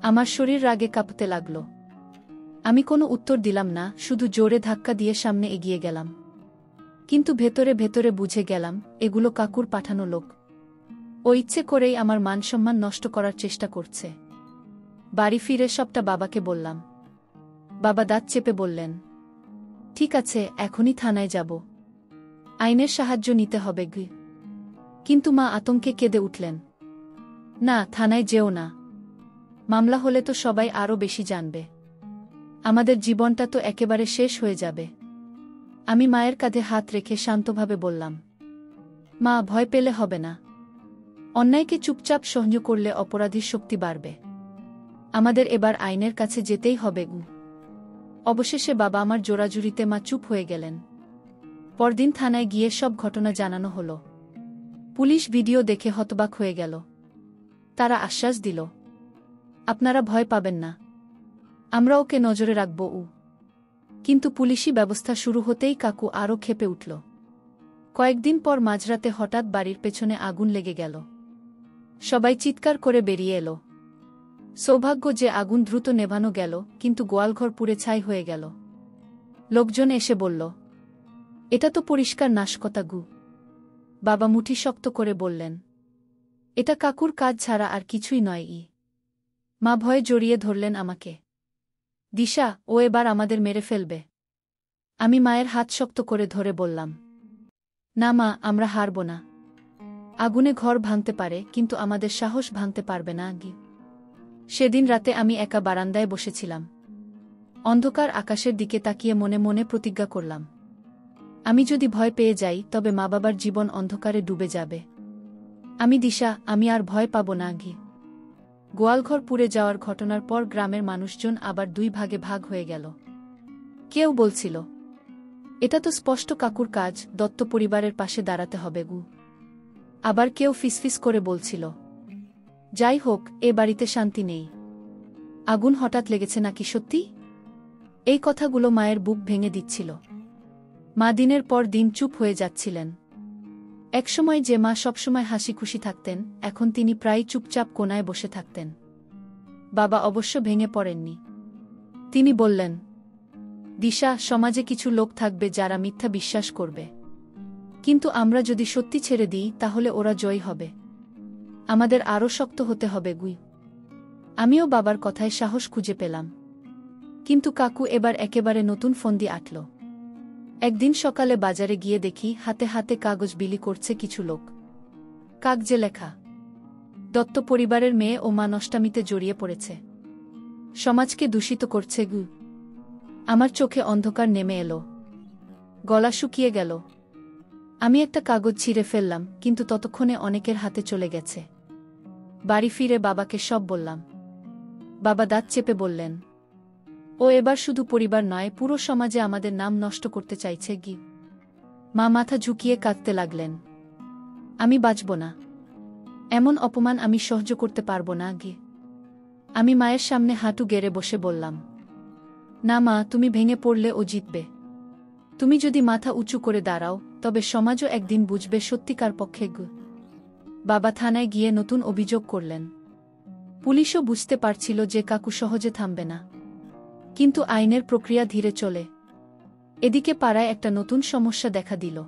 আমার শরীর রাগে কাঁপতে লাগল। আমি কোনো উত্তর দিলাম না, শুধু জোরে ধাক্কা দিয়ে সামনে এগিয়ে গেলাম। কিন্তু ভেতরে ভেতরে বুঝে গেলাম এগুলো কাকুর পাঠানো লোক। ও ইচ্ছে করেই আমার মানসম্মান নষ্ট করার চেষ্টা করছে। বাড়ি ফিরে সবটা বাবাকে বললাম। বাবা দাঁত চেপে বললেন, ঠিক আছে, এখনই থানায় যাব। আইনের সাহায্য নিতে হবে গি। কিন্তু মা আতঙ্কে কেঁদে উঠলেন। না, থানায় যেও না। মামলা হলে তো সবাই আরও বেশি জানবে। আমাদের জীবনটা তো একেবারে শেষ হয়ে যাবে। আমি মায়ের কাঁধে হাত রেখে শান্তভাবে বললাম, মা, ভয় পেলে হবে না। অন্যায়কে চুপচাপ সহ্য করলে অপরাধীর শক্তি বাড়বে। আমাদের এবার আইনের কাছে যেতেই হবে। অবশেষে বাবা আমার জোরাজুরিতে মা চুপ হয়ে গেলেন। পরদিন থানায় গিয়ে সব ঘটনা জানানো হলো। পুলিশ ভিডিও দেখে হতবাক হয়ে গেল। তারা আশ্বাস দিল, আপনারা ভয় পাবেন না, আমরা ওকে নজরে রাখব। কিন্তু পুলিশি ব্যবস্থা শুরু হতেই কাকু আরও ক্ষেপে উঠল। কয়েকদিন পর মাঝরাতে হঠাৎ বাড়ির পেছনে আগুন লেগে গেল। সবাই চিৎকার করে বেরিয়ে এলো। সৌভাগ্য যে আগুন দ্রুত নেভানো গেল, কিন্তু গোয়ালঘর পুড়ে ছাই হয়ে গেল। লোকজন এসে বলল, এটা তো পরিষ্কার নাশকতা গু। বাবা মুঠি শক্ত করে বললেন, এটা কাকুর কাজ ছাড়া আর কিছুই নয়। মা ভয়ে জড়িয়ে ধরলেন আমাকে। দিশা, ও এবার আমাদের মেরে ফেলবে। আমি মায়ের হাত শক্ত করে ধরে বললাম, না মা, আমরা হারব না। আগুনে ঘর ভাঙতে পারে, কিন্তু আমাদের সাহস ভাঙতে পারবে না গি। সেদিন রাতে আমি একা বারান্দায় বসেছিলাম। অন্ধকার আকাশের দিকে তাকিয়ে মনে মনে প্রতিজ্ঞা করলাম, আমি যদি ভয় পেয়ে যাই তবে মা বাবার জীবন অন্ধকারে ডুবে যাবে। আমি দিশা, আমি আর ভয় পাব না গি। গোয়ালঘর পুড়ে যাওয়ার ঘটনার পর গ্রামের মানুষজন আবার দুই ভাগে ভাগ হয়ে গেল। কেউ বলছিল, এটা তো স্পষ্ট কাকুর কাজ, দত্ত পরিবারের পাশে দাঁড়াতে হবে গু। আবার কেউ ফিসফিস করে বলছিল, যাই হোক, এ বাড়িতে শান্তি নেই। আগুন হঠাৎ লেগেছে নাকি সত্যি? এই কথাগুলো মায়ের বুক ভেঙে দিচ্ছিল। মা দিনের পর দিন চুপ হয়ে যাচ্ছিলেন। একসময় যে মা সবসময় হাসি খুশি থাকতেন, এখন তিনি প্রায় চুপচাপ কোনায় বসে থাকতেন। বাবা অবশ্য ভেঙে পড়েননি। তিনি বললেন, দিশা, সমাজে কিছু লোক থাকবে যারা মিথ্যা বিশ্বাস করবে, কিন্তু আমরা যদি সত্যি ছেড়ে দিই তাহলে ওরা জয়ী হবে। আমাদের আরও শক্ত হতে হবে গুই। আমিও বাবার কথায় সাহস খুঁজে পেলাম। কিন্তু কাকু এবার একেবারে নতুন ফন্দি আঁটল। একদিন সকালে বাজারে গিয়ে দেখি হাতে হাতে কাগজ বিলি করছে কিছু লোক। কাগজে লেখা, দত্ত পরিবারের মেয়ে ও মা নষ্টামিতে জড়িয়ে পড়েছে, সমাজকে দূষিত করছে গু। আমার চোখে অন্ধকার নেমে এলো, গলা শুকিয়ে গেল। আমি একটা কাগজ ছিঁড়ে ফেললাম, কিন্তু ততক্ষণে অনেকের হাতে চলে গেছে। বাড়ি ফিরে বাবাকে সব বললাম। বাবা দাঁত চেপে বললেন, ও এবার শুধু পরিবার নয়, পুরো সমাজে আমাদের নাম নষ্ট করতে চাইছে গি। মা মাথা ঝুঁকিয়ে কাঁদতে লাগলেন, আমি বাঁচব না, এমন অপমান আমি সহ্য করতে পারব না গি। আমি মায়ের সামনে হাঁটু গেড়ে বসে বললাম, না মা, তুমি ভেঙে পড়লে ও জিতবে। তুমি যদি মাথা উঁচু করে দাঁড়াও, তবে সমাজও একদিন বুঝবে সত্যিকার পক্ষে গু। বাবা থানায় গিয়ে নতুন অভিযোগ করলেন। পুলিশও বুঝতে পারছিল যে কাকু সহজে থামবে না। কিন্তু আইনের প্রক্রিয়া ধীরে চলে। এদিকে পাড়ায় একটা নতুন সমস্যা দেখা দিল।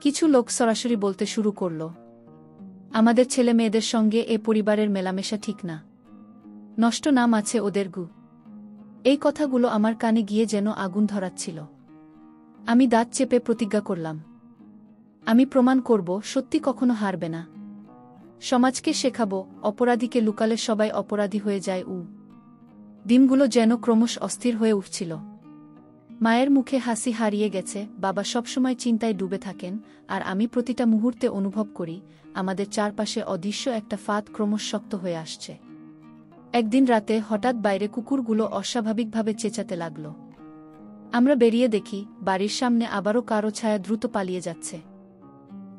কিছু লোক সরাসরি বলতে শুরু করল, আমাদের ছেলে মেয়েদের সঙ্গে এ পরিবারের মেলামেশা ঠিক না, নষ্ট নাম আছে ওদের গু। এই কথাগুলো আমার কানে গিয়ে যেন আগুন ধরাচ্ছিল। আমি দাঁত চেপে প্রতিজ্ঞা করলাম, আমি প্রমাণ করব সত্যি কখনো হারবে না। সমাজকে শেখাবো, অপরাধীকে লুকালে সবাই অপরাধী হয়ে যায়। দিনগুলো যেন ক্রমশ অস্থির হয়ে উঠছিল। মায়ের মুখে হাসি হারিয়ে গেছে, বাবা সবসময় চিন্তায় ডুবে থাকেন, আর আমি প্রতিটা মুহূর্তে অনুভব করি আমাদের চারপাশে অদৃশ্য একটা ফাঁদ ক্রমশ শক্ত হয়ে আসছে। একদিন রাতে হঠাৎ বাইরে কুকুরগুলো অস্বাভাবিকভাবে চেঁচাতে লাগল। আমরা বেরিয়ে দেখি বাড়ির সামনে আবারও কারো ছায়া দ্রুত পালিয়ে যাচ্ছে।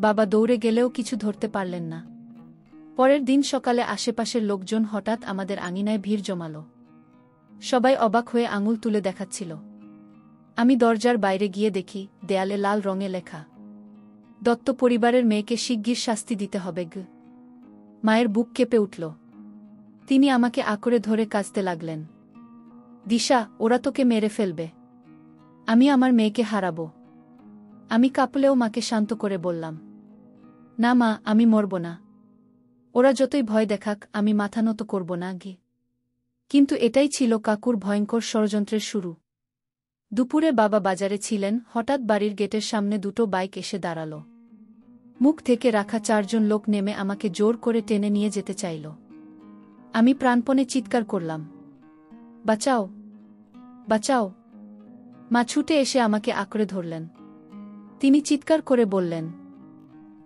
বাবা দৌড়ে গেলেও কিছু ধরতে পারলেন না। পরের দিন সকালে আশেপাশের লোকজন হঠাৎ আমাদের আঙিনায় ভিড় জমাল। সবাই অবাক হয়ে আঙুল তুলে দেখাচ্ছিল। আমি দরজার বাইরে গিয়ে দেখি দেয়ালে লাল রঙে লেখা, দত্ত পরিবারের মেয়েকে শিগগির শাস্তি দিতে হবে গ। মায়ের বুক কেঁপে উঠল। তিনি আমাকে আঁকড়ে ধরে কাঁদতে লাগলেন, দিশা, ওরা তোকে মেরে ফেলবে, আমি আমার মেয়েকে হারাবো। আমি কাঁপলেও মাকে শান্ত করে বললাম, না মা, আমি মরব না। ওরা যতই ভয় দেখাক, আমি মাথা নত করব না গি। কিন্তু এটাই ছিল কাকুর ভয়ঙ্কর ষড়যন্ত্রের শুরু। দুপুরে বাবা বাজারে ছিলেন, হঠাৎ বাড়ির গেটের সামনে দুটো বাইক এসে দাঁড়াল। মুখ থেকে রাখা 4 জন লোক নেমে আমাকে জোর করে টেনে নিয়ে যেতে চাইল। আমি প্রাণপণে চিৎকার করলাম, বাঁচাও, বাঁচাও। মা ছুটে এসে আমাকে আঁকড়ে ধরলেন। তিনি চিৎকার করে বললেন,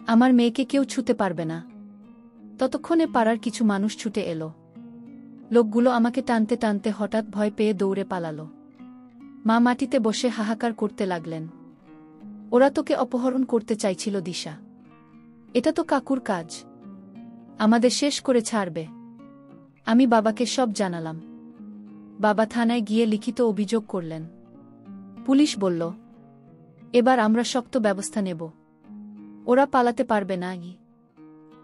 আমার মেয়েকে কেউ ছুতে পারবে না। ততক্ষণে পাড়ার কিছু মানুষ ছুটে এলো। লোকগুলো আমাকে টানতে টানতে হঠাৎ ভয় পেয়ে দৌড়ে পালাল। মা মাটিতে বসে হাহাকার করতে লাগলেন। ওরা তোকে অপহরণ করতে চাইছিল দিশা। এটা তো কাকুর কাজ, আমাদের শেষ করে ছাড়বে। আমি বাবাকে সব জানালাম। বাবা থানায় গিয়ে লিখিত অভিযোগ করলেন। পুলিশ বলল, এবার আমরা শক্ত ব্যবস্থা নেব, ওরা পালাতে পারবে না।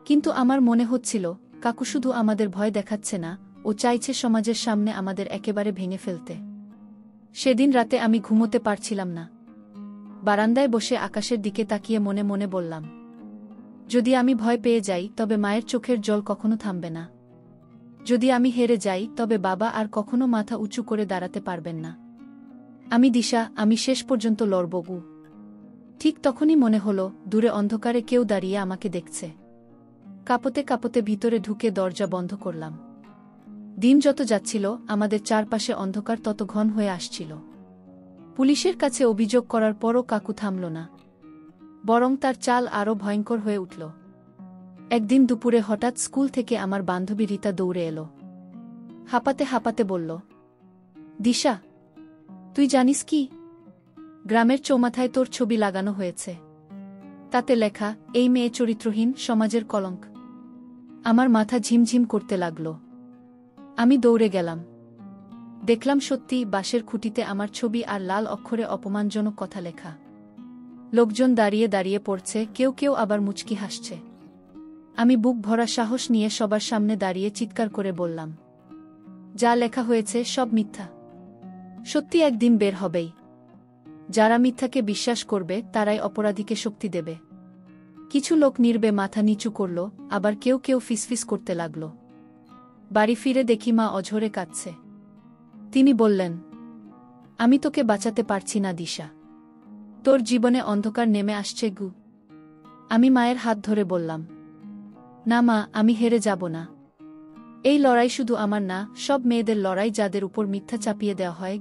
কিন্তু আমার মনে হচ্ছিল, কাকু শুধু আমাদের ভয় দেখাচ্ছে না, ও চাইছে সমাজের সামনে আমাদের একেবারে ভেঙে ফেলতে। সেদিন রাতে আমি ঘুমোতে পারছিলাম না। বারান্দায় বসে আকাশের দিকে তাকিয়ে মনে মনে বললাম, যদি আমি ভয় পেয়ে যাই তবে মায়ের চোখের জল কখনো থামবে না। যদি আমি হেরে যাই তবে বাবা আর কখনো মাথা উঁচু করে দাঁড়াতে পারবেন না। আমি দিশা, আমি শেষ পর্যন্ত লড়ব। ঠিক তখনই মনে হলো, দূরে অন্ধকারে কেউ দাঁড়িয়ে আমাকে দেখছে। কাঁপতে কাঁপতে ভিতরে ঢুকে দরজা বন্ধ করলাম। দিন যত যাচ্ছিল, আমাদের চারপাশে অন্ধকার তত ঘন হয়ে আসছিল। পুলিশের কাছে অভিযোগ করার পরও কাকু থামল না, বরং তার চাল আরও ভয়ঙ্কর হয়ে উঠল। একদিন দুপুরে হঠাৎ স্কুল থেকে আমার বান্ধবী রীতা দৌড়ে এলো। হাঁপাতে হাঁপাতে বলল, দিশা, তুই জানিস কি, গ্রামের চৌমাথায় তোর ছবি লাগানো হয়েছে। তাতে লেখা, এই মেয়ে চরিত্রহীন, সমাজের কলঙ্ক। আমার মাথা ঝিমঝিম করতে লাগল। আমি দৌড়ে গেলাম। দেখলাম সত্যি বাঁশের খুঁটিতে আমার ছবি আর লাল অক্ষরে অপমানজনক কথা লেখা। লোকজন দাঁড়িয়ে দাঁড়িয়ে পড়ছে, কেউ কেউ আবার মুচকি হাসছে। আমি বুক ভরা সাহস নিয়ে সবার সামনে দাঁড়িয়ে চিৎকার করে বললাম, যা লেখা হয়েছে সব মিথ্যা। সত্যি একদিন বের হবেই। যারা মিথ্যাকে বিশ্বাস করবে তারাই অপরাধীকে শক্তি দেবে। কিছু লোক নির্বে মাথা নিচু করল, আবার কেউ কেউ ফিসফিস করতে লাগল। বাড়ি ফিরে দেখি মা অঝরে কাঁদছে। তিনি বললেন, আমি তোকে বাঁচাতে পারছি না দিশা, তোর জীবনে অন্ধকার নেমে আসছে গু। আমি মায়ের হাত ধরে বললাম, না মা, আমি হেরে যাব না। এই লড়াই শুধু আমার না, সব মেয়েদের লড়াই যাদের উপর মিথ্যা চাপিয়ে দেওয়া হয়।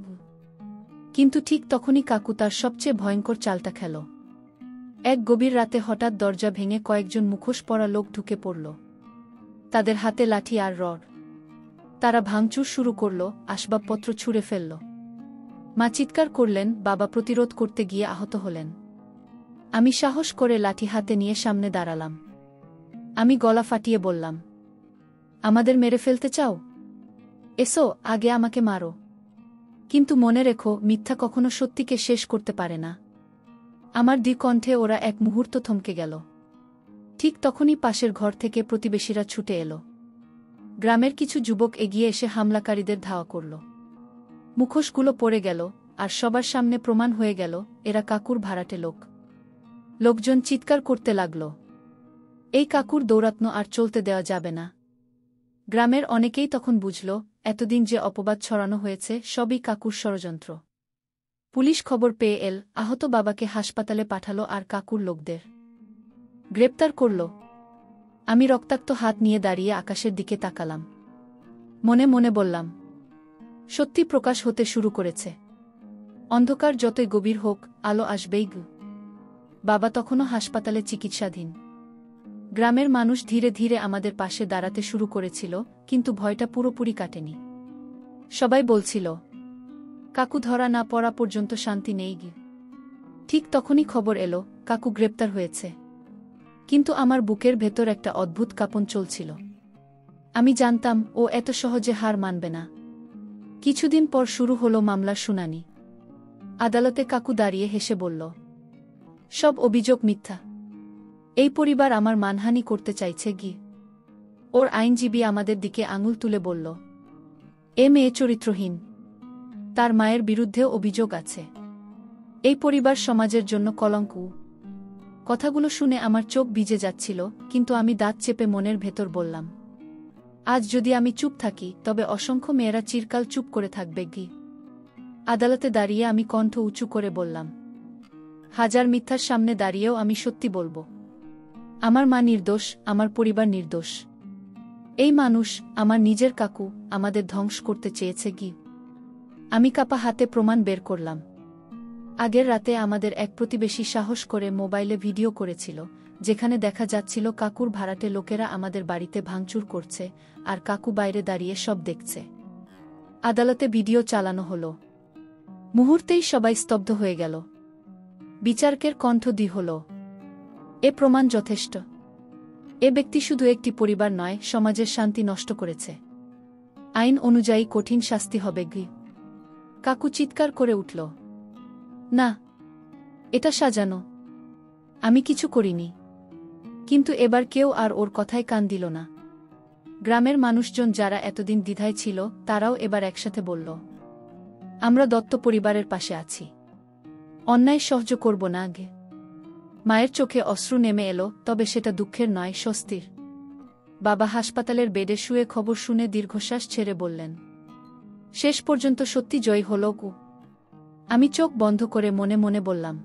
কিন্তু ঠিক তখনই কাকু তার সবচেয়ে ভয়ঙ্কর চালটা খেল। এক গভীর রাতে হঠাৎ দরজা ভেঙে কয়েকজন মুখোশ পরা লোক ঢুকে পড়ল। তাদের হাতে লাঠি আর রড। তারা ভাঙচুর শুরু করল, আসবাবপত্র ছুঁড়ে ফেলল। মা চিৎকার করলেন, বাবা প্রতিরোধ করতে গিয়ে আহত হলেন। আমি সাহস করে লাঠি হাতে নিয়ে সামনে দাঁড়ালাম। আমি গলা ফাটিয়ে বললাম, আমাদের মেরে ফেলতে চাও? এসো, আগে আমাকে মারো। কিন্তু মনে রেখো, মিথ্যা কখনো সত্যিকে শেষ করতে পারে না। আমার দ্বিকণ্ঠে ওরা এক মুহূর্ত থমকে গেল। ঠিক তখনই পাশের ঘর থেকে প্রতিবেশীরা ছুটে এলো। গ্রামের কিছু যুবক এগিয়ে এসে হামলাকারীদের ধাওয়া করল। মুখোশগুলো পড়ে গেল, আর সবার সামনে প্রমাণ হয়ে গেল এরা কাকুর ভাড়াটে লোক। লোকজন চিৎকার করতে লাগল, এই কাকুর দৌরাত্ম্য আর চলতে দেওয়া যাবে না। গ্রামের অনেকেই তখন বুঝল, এতদিন যে অপবাদ ছড়ানো হয়েছে সবই কাকুর ষড়যন্ত্র। পুলিশ খবর পেয়ে আহত বাবাকে হাসপাতালে পাঠালো আর কাকুর লোকদের গ্রেপ্তার করল। আমি রক্তাক্ত হাত নিয়ে দাঁড়িয়ে আকাশের দিকে তাকালাম। মনে মনে বললাম, সত্যি প্রকাশ হতে শুরু করেছে। অন্ধকার যতই গভীর হোক, আলো আসবেই। বাবা তখনও হাসপাতালে চিকিৎসাধীন। গ্রামের মানুষ ধীরে ধীরে আমাদের পাশে দাঁড়াতে শুরু করেছিল, কিন্তু ভয়টা পুরোপুরি কাটেনি। সবাই বলছিল, কাকু ধরা না পড়া পর্যন্ত শান্তি নেই। ঠিক তখনই খবর এলো, কাকু গ্রেপ্তার হয়েছে। কিন্তু আমার বুকের ভেতর একটা অদ্ভুত কাঁপন চলছিল। আমি জানতাম ও এত সহজে হার মানবে না। কিছুদিন পর শুরু হলো মামলার শুনানি। আদালতে কাকু দাঁড়িয়ে হেসে বলল, সব অভিযোগ মিথ্যা। এই পরিবার আমার মানহানি করতে চাইছে। ওর আইনজীবী আমাদের দিকে আঙুল তুলে বলল, এ মেয়ে চরিত্রহীন, তার মায়ের বিরুদ্ধেও অভিযোগ আছে। এই পরিবার সমাজের জন্য কলঙ্ক। কথাগুলো শুনে আমার চোখ ভিজে যাচ্ছিল, কিন্তু আমি দাঁত চেপে মনের ভেতর বললাম, আজ যদি আমি চুপ থাকি তবে অসংখ্য মেয়েরা চিরকাল চুপ করে থাকবে। আদালতে দাঁড়িয়ে আমি কণ্ঠ উঁচু করে বললাম, হাজার মিথ্যার সামনে দাঁড়িয়েও আমি সত্যি বলবো। আমার মা নির্দোষ, আমার পরিবার নির্দোষ। এই মানুষ, আমার নিজের কাকু, আমাদের ধ্বংস করতে চেয়েছে কি? আমি কাপা হাতে প্রমাণ বের করলাম। আগের রাতে আমাদের এক প্রতিবেশী সাহস করে মোবাইলে ভিডিও করেছিল, যেখানে দেখা যাচ্ছিল কাকুর ভাড়াটে লোকেরা আমাদের বাড়িতে ভাঙচুর করছে, আর কাকু বাইরে দাঁড়িয়ে সব দেখছে। আদালতে ভিডিও চালানো হলো। মুহূর্তেই সবাই স্তব্ধ হয়ে গেল। বিচারকের কণ্ঠ দি হল, এ প্রমাণ যথেষ্ট। এ ব্যক্তি শুধু একটি পরিবার নয়, সমাজের শান্তি নষ্ট করেছে। আইন অনুযায়ী কঠিন শাস্তি হবে গি। কাকু চিৎকার করে উঠল, না, এটা সাজানো। আমি কিছু করিনি। কিন্তু এবার কেউ আর ওর কথায় কান দিল না। গ্রামের মানুষজন যারা এতদিন দ্বিধায় ছিল, তারাও এবার একসাথে বলল, আমরা দত্ত পরিবারের পাশে আছি। অন্যায় সহ্য করব না আগে। মায়ের চোখে অশ্রু নেমে এলো, তবে সেটা দুঃখের নয়, স্বস্তির। বাবা হাসপাতালের বেডে শুয়ে খবর শুনে দীর্ঘশ্বাস ছেড়ে বললেন, শেষ পর্যন্ত সত্যি জয় হল গো। আমি চোখ বন্ধ করে মনে মনে বললাম,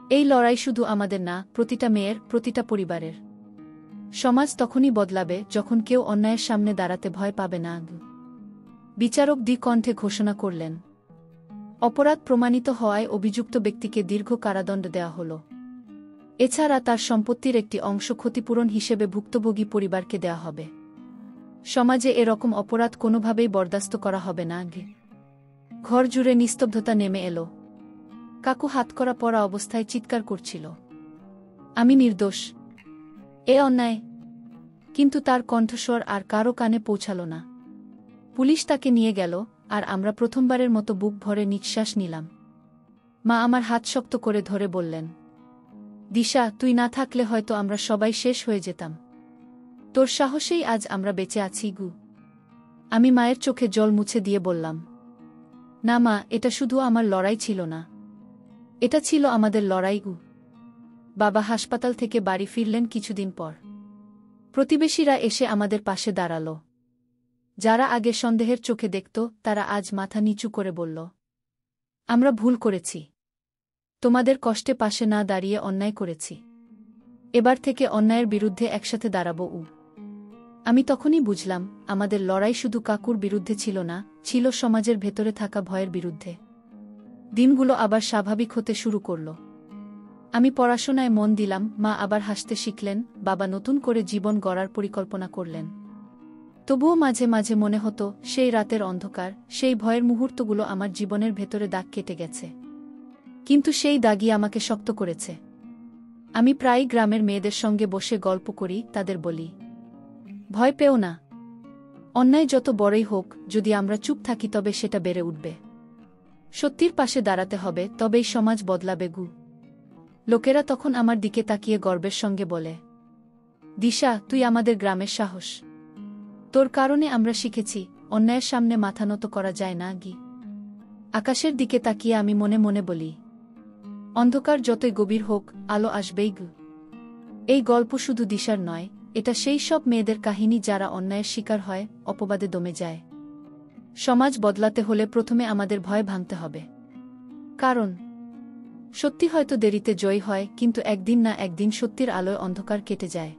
এই লড়াই শুধু আমাদের না, প্রতিটা মেয়ের, প্রতিটা পরিবারের। সমাজ তখনই বদলাবে যখন কেউ অন্যায়ের সামনে দাঁড়াতে ভয় পাবে না। বিচারক দ্বিকণ্ঠে ঘোষণা করলেন, অপরাধ প্রমাণিত হওয়ায় অভিযুক্ত ব্যক্তিকে দীর্ঘ কারাদণ্ড দেওয়া হল। এছাড়া তার সম্পত্তির একটি অংশ ক্ষতিপূরণ হিসেবে ভুক্তভোগী পরিবারকে দেওয়া হবে। সমাজে এরকম অপরাধ কোনোভাবেই বরদাস্ত করা হবে না। ঘর জুড়ে নিস্তব্ধতা নেমে এলো। কাকু হাতকড়া পরা অবস্থায় চিৎকার করছিল, আমি নির্দোষ, এ অন্যায়। কিন্তু তার কণ্ঠস্বর আর কারো কানে পৌঁছাল না। পুলিশ তাকে নিয়ে গেল, আর আমরা প্রথমবারের মতো বুক ভরে নিঃশ্বাস নিলাম। মা আমার হাত শক্ত করে ধরে বললেন, দিশা, তুই না থাকলে হয়তো আমরা সবাই শেষ হয়ে যেতাম। তোর সাহসেই আজ আমরা বেঁচে আছি গু। আমি মায়ের চোখে জল মুছে দিয়ে বললাম, না মা, এটা শুধু আমার লড়াই ছিল না, এটা ছিল আমাদের লড়াই গু। বাবা হাসপাতাল থেকে বাড়ি ফিরলেন কিছুদিন পর। প্রতিবেশীরা এসে আমাদের পাশে দাঁড়াল। যারা আগে সন্দেহের চোখে দেখত, তারা আজ মাথা নিচু করে বলল, আমরা ভুল করেছি, তোমাদের কষ্টে পাশে না দাঁড়িয়ে অন্যায় করেছি। এবার থেকে অন্যায়ের বিরুদ্ধে একসাথে দাঁড়াবো। আমি তখনই বুঝলাম, আমাদের লড়াই শুধু কাকুর বিরুদ্ধে ছিল না, ছিল সমাজের ভেতরে থাকা ভয়ের বিরুদ্ধে। দিনগুলো আবার স্বাভাবিক হতে শুরু করল। আমি পড়াশোনায় মন দিলাম, মা আবার হাসতে শিখলেন, বাবা নতুন করে জীবন গড়ার পরিকল্পনা করলেন। তবুও মাঝে মাঝে মনে হতো, সেই রাতের অন্ধকার, সেই ভয়ের মুহূর্তগুলো আমার জীবনের ভেতরে দাগ কেটে গেছে। কিন্তু সেই দাগই আমাকে শক্ত করেছে। আমি প্রায়ই গ্রামের মেয়েদের সঙ্গে বসে গল্প করি, তাদের বলি, ভয় পেও না। অন্যায় যত বড়ই হোক, যদি আমরা চুপ থাকি তবে সেটা বেড়ে উঠবে। সত্যির পাশে দাঁড়াতে হবে, তবেই সমাজ বদলাবে গু। লোকেরা তখন আমার দিকে তাকিয়ে গর্বের সঙ্গে বলে, দিশা, তুই আমাদের গ্রামের সাহস। তোর কারণে আমরা শিখেছি, অন্যায়ের সামনে মাথা নত করা যায় না গি। আকাশের দিকে তাকিয়ে আমি মনে মনে বলি, অন্ধকার যতই গভীর হোক, আলো আসবেই গু। এই গল্প শুধু দিশার নয়, এটা সেই সব মেয়েদের কাহিনী যারা অন্যায়ের শিকার হয়, অপবাদে দমে যায়। সমাজ বদলাতে হলে প্রথমে আমাদের ভয় ভাঙতে হবে। কারণ সত্যি হয়তো দেরিতে জয় হয়, কিন্তু একদিন না একদিন সত্যির আলোয় অন্ধকার কেটে যায়।